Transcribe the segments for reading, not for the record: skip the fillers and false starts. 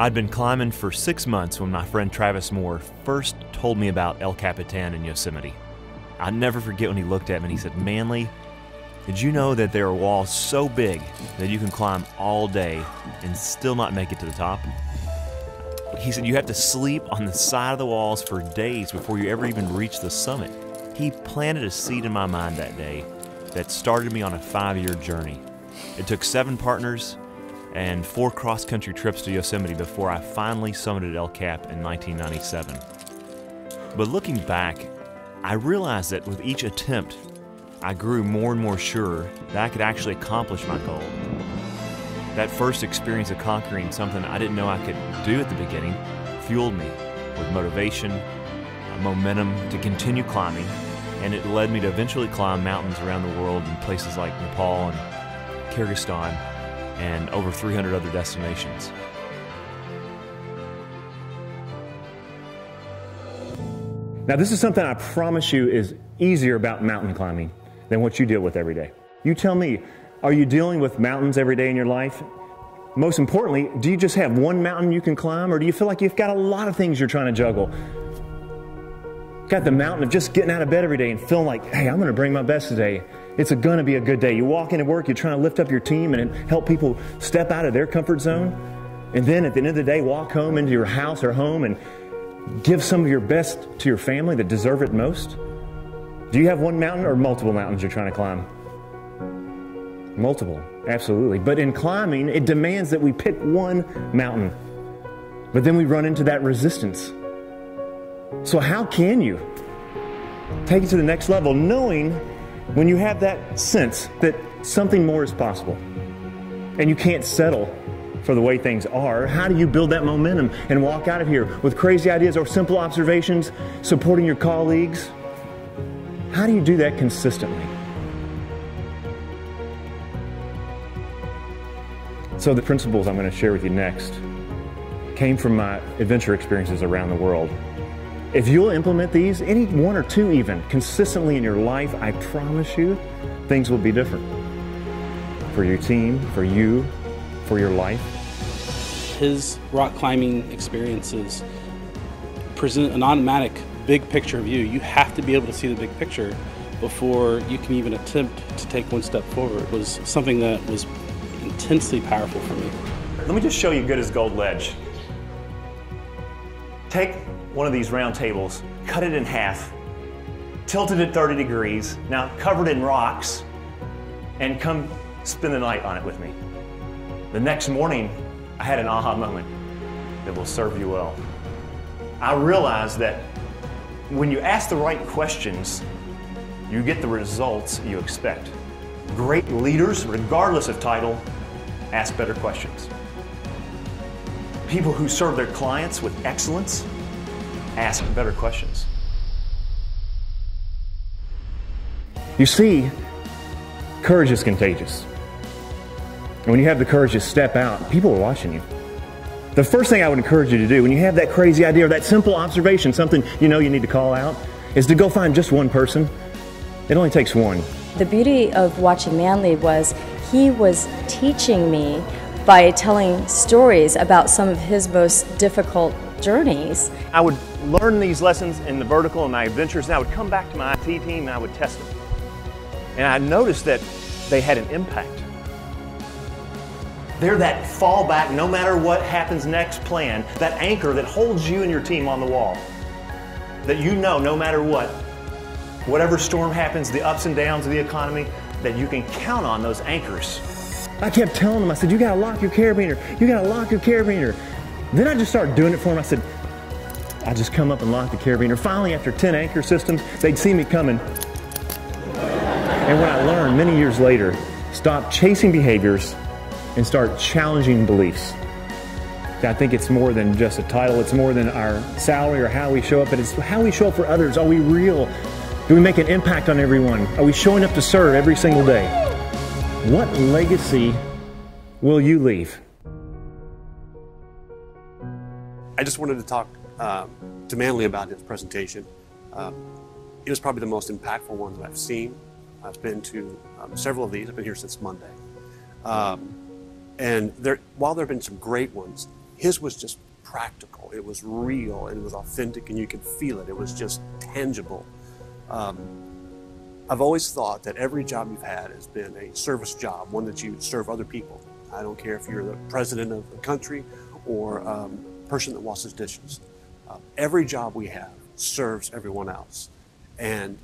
I'd been climbing for 6 months when my friend Travis Moore first told me about El Capitan in Yosemite. I'll never forget when he looked at me and he said, "Manley, did you know that there are walls so big that you can climb all day and still not make it to the top?" He said, "You have to sleep on the side of the walls for days before you ever even reach the summit." He planted a seed in my mind that day that started me on a 5-year journey. It took 7 partners and 4 cross-country trips to Yosemite before I finally summited El Cap in 1997. But looking back, I realized that with each attempt, I grew more and more sure that I could actually accomplish my goal. That first experience of conquering something I didn't know I could do at the beginning fueled me with motivation, momentum to continue climbing, and it led me to eventually climb mountains around the world in places like Nepal and Kyrgyzstan and over 300 other destinations. Now, this is something I promise you is easier about mountain climbing than what you deal with every day. You tell me, are you dealing with mountains every day in your life? Most importantly, do you just have one mountain you can climb, or do you feel like you've got a lot of things you're trying to juggle? Got the mountain of just getting out of bed every day and feeling like, hey, I'm going to bring my best today. It's going to be a good day. You walk into work, you're trying to lift up your team and help people step out of their comfort zone. And then at the end of the day, walk home into your house or home and give some of your best to your family that deserve it most. Do you have one mountain or multiple mountains you're trying to climb? Multiple, absolutely. But in climbing, it demands that we pick one mountain. But then we run into that resistance. So how can you take it to the next level, knowing when you have that sense that something more is possible and you can't settle for the way things are? How do you build that momentum and walk out of here with crazy ideas or simple observations, supporting your colleagues? How do you do that consistently? So the principles I'm going to share with you next came from my adventure experiences around the world. If you'll implement these, any 1 or 2 even, consistently in your life, I promise you, things will be different. For your team, for you, for your life. His rock climbing experiences present an automatic big picture view. You have to be able to see the big picture before you can even attempt to take one step forward. It was something that was intensely powerful for me. Let me just show you good as gold ledge. Take one of these round tables, cut it in half, tilt it at 30 degrees, now covered in rocks, and come spend the night on it with me. The next morning, I had an aha moment that will serve you well. I realized that when you ask the right questions, you get the results you expect. Great leaders, regardless of title, ask better questions. People who serve their clients with excellence ask better questions. You see, courage is contagious. And when you have the courage to step out, people are watching you. The first thing I would encourage you to do when you have that crazy idea or that simple observation, something you know you need to call out, is to go find just one person. It only takes one. The beauty of watching Manley was he was teaching me by telling stories about some of his most difficult journeys. I would learn these lessons in the vertical and my adventures, and I would come back to my IT team and I would test them. And I noticed that they had an impact. They're that fallback, no matter what happens next plan, that anchor that holds you and your team on the wall. That you know, no matter what, whatever storm happens, the ups and downs of the economy, that you can count on those anchors. I kept telling them, I said, you gotta lock your carabiner, you gotta lock your carabiner. Then I just started doing it for them. I said, I just come up and lock the carabiner. Finally, after 10 anchor systems, they'd see me coming. And what I learned many years later, stop chasing behaviors and start challenging beliefs. I think it's more than just a title, it's more than our salary or how we show up, but it's how we show up for others. Are we real? Do we make an impact on everyone? Are we showing up to serve every single day? What legacy will you leave? I just wanted to talk to Manley about his presentation. It was probably the most impactful one that I've seen. I've been to several of these. I've been here since Monday. And while there have been some great ones, His was just practical. It was real, and it was authentic, and you could feel it. It was just tangible. I've always thought that every job you've had has been a service job, one that you serve other people. I don't care if you're the president of the country or a person that washes dishes. Every job we have serves everyone else. And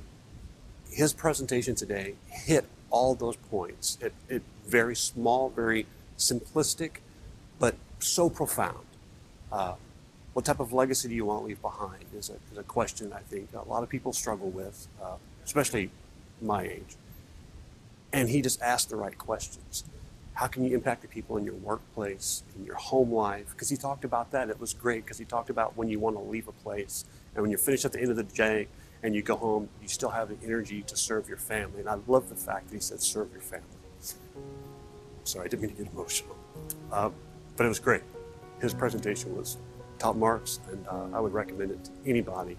his presentation today hit all those points. It very small, very simplistic, but so profound. What type of legacy do you want to leave behind is a question I think a lot of people struggle with, especially my age. And he just asked the right questions. How can you impact the people in your workplace, in your home life? Because he talked about that. It was great because he talked about when you want to leave a place and when you're finished at the end of the day and you go home, you still have the energy to serve your family. And I love the fact that he said, serve your family. Sorry, I didn't mean to get emotional. But it was great. His presentation was top marks, and I would recommend it to anybody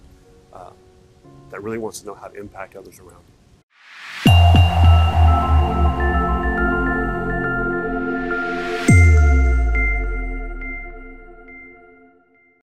that really wants to know how to impact others around them.